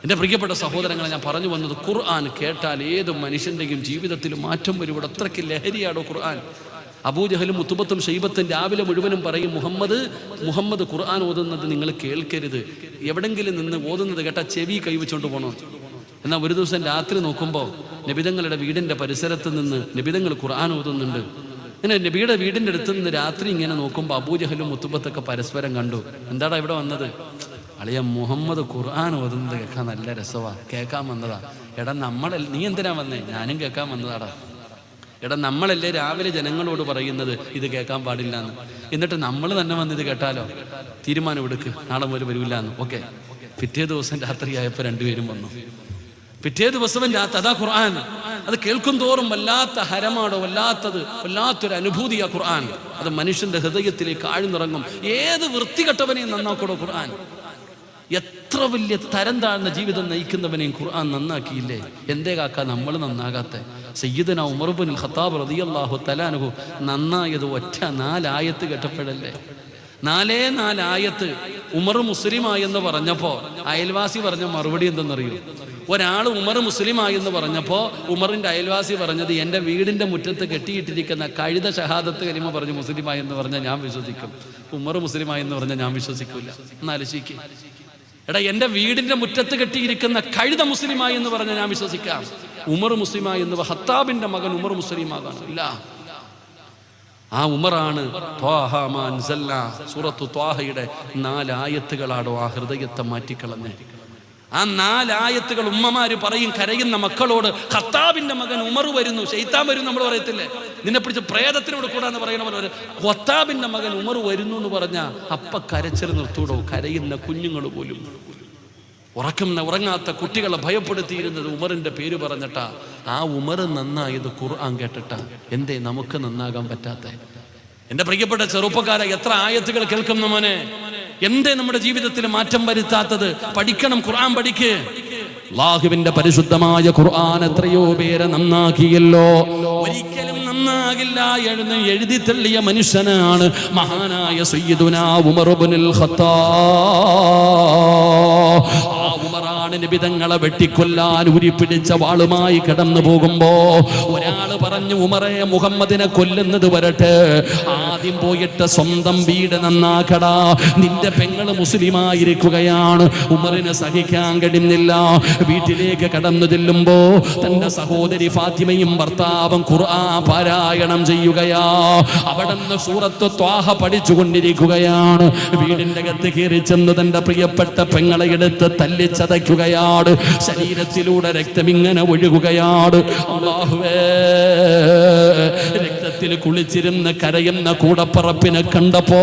എൻ്റെ പ്രിയപ്പെട്ട സഹോദരങ്ങളെ, ഞാൻ പറഞ്ഞു വന്നത്, ഖുർആൻ കേട്ടാൽ ഏത് മനുഷ്യൻ്റെയും ജീവിതത്തിൽ മാറ്റം വരും. ഇവിടെ അത്രയ്ക്ക് ലഹരിയാണോ ഖുർആൻ. അബൂജഹലും മുത്തുബത്തും ഷൈബത്തും രാവിലെ മുഴുവനും പറയും, മുഹമ്മദ് ഖുർആൻ ഓതുന്നത് നിങ്ങൾ കേൾക്കരുത്, എവിടെങ്കിലും നിന്ന് ഓതുന്നത് കേട്ടാൽ ചെവി കൈവച്ചുകൊണ്ട് പോകണം. എന്നാൽ ഒരു ദിവസം രാത്രി നോക്കുമ്പോൾ നബിതങ്ങളുടെ വീടിൻ്റെ പരിസരത്ത് നിന്ന് നബിതങ്ങൾ ഖുർആൻ ഓതുന്നുണ്ട്. ഇങ്ങനെ നബിയുടെ വീടിൻ്റെ അടുത്ത് നിന്ന് രാത്രി ഇങ്ങനെ നോക്കുമ്പോൾ അബൂജഹലും മുത്തുബത്തൊക്കെ പരസ്പരം കണ്ടു. എന്താടാ ഇവിടെ വന്നത്? അളിയ, മുഹമ്മദ് ഖുർആൻ ഓതുന്നത് കേൾക്കാൻ നല്ല രസമാണ്, കേൾക്കാൻ വന്നതാ. എടാ നീ എന്തിനാ വന്നേ? ഞാനും കേൾക്കാൻ വന്നതാടാ. എടാ, നമ്മളല്ലേ രാവിലെ ജനങ്ങളോട് പറയുന്നത് ഇത് കേൾക്കാൻ പാടില്ല എന്ന്, എന്നിട്ട് നമ്മൾ തന്നെ വന്ന് ഇത് കേട്ടാലോ? തീരുമാനം എടുക്ക്, നാളെ മുതൽ വരില്ല എന്ന്. ഓക്കെ. പിറ്റേ ദിവസം രാത്രിയായപ്പോൾ രണ്ടുപേരും വന്നു. പിറ്റേ ദിവസം രാത്രി അതാ ഖുർആൻ. അത് കേൾക്കും തോറും വല്ലാത്ത ഹരമാണോ, വല്ലാത്തൊരു അനുഭൂതിയാ ഖുർആൻ. അത് മനുഷ്യന്റെ ഹൃദയത്തിലേക്ക് ആഴ്ന്നിറങ്ങും. ഏത് വൃത്തികെട്ടവനെയും നന്നാക്കണോ ഖുർആൻ. എത്ര വലിയ തരം താഴ്ന്ന ജീവിതം നയിക്കുന്നവനെയും ഖുർആൻ നന്നാക്കിയില്ലേ? എന്തേ കാക്ക നമ്മൾ നന്നാകാത്തെ? സയ്യിദുനാ ഉമർ ഇബ്നുൽ ഖത്താബ് റളിയല്ലാഹു തആല അൻഹു നന്നായത് ഒറ്റ 4 ആയത്ത് കേട്ടപ്പോഴല്ലേ. 4 ആയത്ത്. ഉമർ മുസ്ലിമായെന്ന് പറഞ്ഞപ്പോൾ അയൽവാസി പറഞ്ഞ മറുപടി എന്തെന്നറിയോ? ഒരാൾ ഉമർ മുസ്ലിമായെന്ന് പറഞ്ഞപ്പോൾ ഉമറിന്റെ അയൽവാസി പറഞ്ഞത്, എൻ്റെ വീടിന്റെ മുറ്റത്ത് കെട്ടിയിട്ടിരിക്കുന്ന കഴുത ഷഹാദത്ത് കലിമ പറഞ്ഞ് മുസ്ലിമായെന്ന് പറഞ്ഞാൽ ഞാൻ വിശ്വസിക്കും, ഉമർ മുസ്ലിമായെന്ന് പറഞ്ഞാൽ ഞാൻ വിശ്വസിക്കില്ല. എന്നാലോചിക്ക്. എടാ, എൻ്റെ വീടിന്റെ മുറ്റത്ത് കെട്ടിയിരിക്കുന്ന കഴുത മുസ്ലിമായി എന്ന് പറഞ്ഞാൽ ഞാൻ വിശ്വസിക്കാം, ഉമർ മുസ്ലിമായി എന്ന് ഖത്താബിന്റെ മകൻ ഉമർ മുസ്ലിമാകാണ്. ഇല്ല, ആ ഉമറാണ് സൂറത്തു ത്വാഹയുടെ 4 ആയത്തുകളാണോ ആ ഹൃദയത്തെ മാറ്റിക്കളഞ്ഞ്. ആ 4 ആയത്തുകൾ ഉമ്മമാര് പറയും കരയുന്ന മക്കളോട്, ഖത്താബിന്റെ മകൻ ഉമർ വരുന്നു, ശൈത്താൻ വരും നമ്മൾ പറയത്തില്ലേ, നിന്നെ പിടിച്ച് പ്രേതത്തിനോട് കൂടാന്ന് പറയുന്ന പോലെ ഖത്താബിന്റെ മകൻ ഉമർ വരുന്നു എന്ന് പറഞ്ഞ അപ്പ കരച്ചിൽ നിർത്തൂടോ? കരയുന്ന കുഞ്ഞുങ്ങൾ പോലും, ഉറങ്ങാത്ത കുട്ടികളെ ഭയപ്പെടുത്തിയിരുന്നത് ഉമറിന്റെ പേര് പറഞ്ഞിട്ടാ. ആ ഉമർ നന്നായത് ഖുർആൻ കേട്ടിട്ടാ. എന്തേ നമുക്ക് നന്നാകാൻ പറ്റാത്ത? എന്റെ പ്രിയപ്പെട്ട ചെറുപ്പക്കാരെ, എത്ര ആയത്തുകൾ കേൾക്കുന്ന മോനെ, എന്തേ നമ്മുടെ ജീവിതത്തിൽ മാറ്റം വരുത്താത്തത്? പഠിക്കണം, ഖുർആൻ പഠിക്ക്. അല്ലാഹുവിന്റെ പരിശുദ്ധമായ ഖുർആൻ എത്രയോ പേരെ നന്നാക്കിയല്ലോ. ഒരിക്കലും നന്നാകില്ല എഴുതി തള്ളിയ മനുഷ്യനാണ് മഹാനായ സയ്യിദുനാ ഉമർ ഇബ്നുൽ ഖത്താബ്. ആ ഉമറാണ് നബിതങ്ങളെ വെട്ടിക്കൊല്ലാൻ ഉരിപ്പിടിച്ച വാളുമായി കടന്നു പോകുമ്പോ ഒരാൾ പറഞ്ഞു, ഉമറെ, മുഹമ്മദിനെ കൊല്ലുന്നത് വരട്ടെ, ആദ്യം പോയിട്ട് സ്വന്തം വീട് നന്നാക്കടാ, നിന്റെ പെങ്ങള് മുസ്ലിമായിരിക്കുകയാണ്. ഉമറിന് സഹിക്കാൻ കഴിയുന്നില്ല. വീട്ടിലേക്ക് കടന്നു ചെല്ലുമ്പോ തന്റെ സഹോദരി ഫാത്തിമയും ഭർത്താവും ഖുർആൻ പാരായണം ചെയ്യുകയാ. അവിടുന്ന് സൂറത്ത് ത്വാഹ പഠിച്ചുകൊണ്ടിരിക്കുകയാണ്. വീടിന്റെ അകത്ത് കയറി ചെന്ന് തന്റെ പ്രിയപ്പെട്ട പെങ്ങളെ എടുത്ത് തല്ലിച്ചതയ്ക്കുകയാണ്. ശരീരത്തിലൂടെ രക്തമിങ്ങനെ ഒഴുകുകയാണ്. അല്ലാഹുവേ, രക്തത്തിൽ കുളിച്ചിരുന്ന് കരയുന്ന കൂടപ്പറപ്പിനെ കണ്ടപ്പോ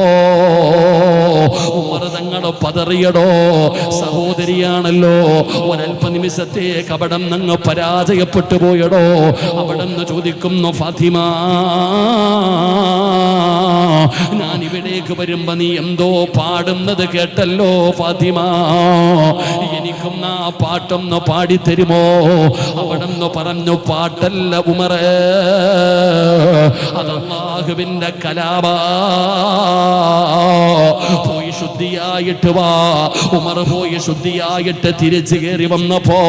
ഉമർ തങ്ങളെ പതറിയടോ. സഹോദരിയാണല്ലോ, ഒരൽപ്പ നിമിഷത്തേക്ക് അവിടെ നിന്ന് പരാജയപ്പെട്ടു പോയടോ. അവിടെ നിന്ന് ചോദിക്കുന്നു, ഫാത്തിമ, ഞാൻ ഇവിടേക്ക് വരുമ്പോ നീ എന്തോ പാടുന്നത് കേട്ടല്ലോ ഫാത്തിമ, എനിക്കും ആ പാട്ടൊന്ന് പാടിത്തരുമോ? അവിടെ നിന്ന് പറഞ്ഞു, പാട്ടല്ല ഉമറേ, അത് അല്ലാഹുവിന്റെ കലാമാ. പോയി ശുദ്ധിയായിട്ട് വാ. ഉമർ പോയി ശുദ്ധിയായിട്ട് തിരിച്ചു കയറി വന്നപ്പോ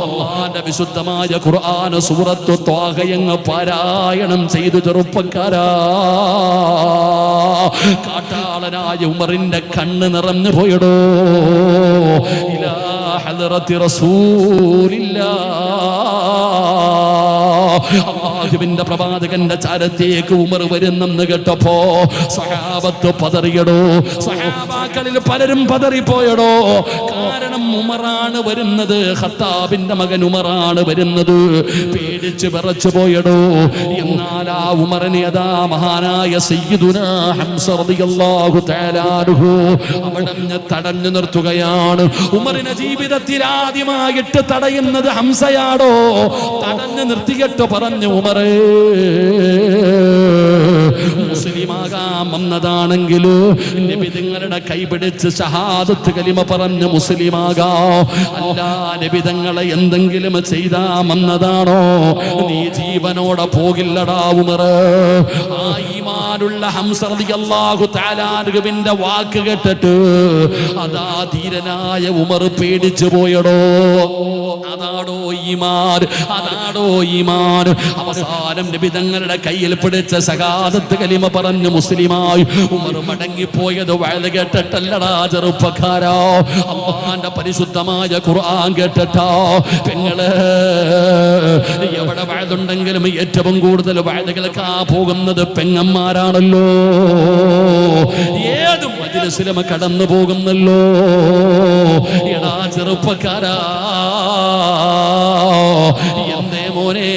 അല്ലാഹുവിന്റെ വിശുദ്ധമായ ഖുർആൻ സൂറത്തു ത്വാഹയങ്ങ് പാരായണം ചെയ്തു. ചെറുപ്പക്കാരാ, കാട്ടാളനായ ഉമറിന്റെ കണ്ണ് നിറഞ്ഞു പോയടോ. ഇലാ ഹദ്റത്തി റസൂലില്ലാഹ്, അല്ലാഹുവിന്റെ പ്രവാചകന്റെ ചാരത്തേക്ക് ഉമർ വരുന്നെന്ന് കേട്ടപ്പോ സഹാബത്ത് പതറിയടോ. സഹാബാക്കളിൽ പലരും പതറിപ്പോയടോ. കാരണം ഉമറാണ് വരുന്നത്, ഖത്താബിന്റെ മകൻ ഉമറാണ് വരുന്നത്. പേടിച്ച് വിറച്ചു പോയടോ. എന്നാൽ ആ ഉമറിനെ അതാ മഹാനായ സയ്യിദുനാ ഹംസ റളിയല്ലാഹു തആല അൻഹു അവിടന്ന് തടഞ്ഞു നിർത്തുകയാണ്. ഉമറിന്റെ ജീവിതത്തിൽ ആദ്യമായിട്ട് തടയുന്നത് ഹംസയാടോ. തടഞ്ഞു നിർത്തിയിട്ട് പറഞ്ഞു, ഉമറേ, മുസ്ലിമാകാൻ വന്നതാണെങ്കിൽ നബി തങ്ങളുടെ കൈപിടിച്ച് ഷഹാദത്ത് കലിമ പറഞ്ഞ് മുസ്ലിമാകാം. അല്ല, നബി തങ്ങളെ എന്തെങ്കിലും ചെയ്താ വന്നതാണോ? നീ ജീവനോടെ പോകില്ലടാ ഉമർ. ആ ഈമാനുള്ള ഹംസ റളിയല്ലാഹു തആല അൻഹുവിന്റെ വാക്ക് കേട്ടിട്ട് അതാ ധീരനായ ഉമർ പേടിച്ചു പോയടോ. അതാടോ ഈമാൻ, അതാടോ ഈമാൻ. അവസാനം നബി തങ്ങളുടെ കയ്യിൽ പിടിച്ച ഷഹാദത്ത് കലിമ പറഞ്ഞു മുസ്ലിമായി ഉമർ മടങ്ങിപ്പോയത് വഅദ് കേട്ടിട്ടല്ലടാ ചെറുപ്പക്കാരാ, അല്ലാഹുവിന്റെ പരിശുദ്ധമായ ഖുർആൻ കേട്ടിട്ടാ. പെങ്ങള്, എവിടെ വഅദുണ്ടെങ്കിലും ഏറ്റവും കൂടുതൽ വഅദ് കേൾക്കാൻ പോകുന്നത് പെങ്ങന്മാരാണല്ലോ. ഏത് മജ്‌ലിസിലും കടന്നു പോകുന്നല്ലോ. എടാ ചെറുപ്പക്കാരാ, എന്തേ മോനെ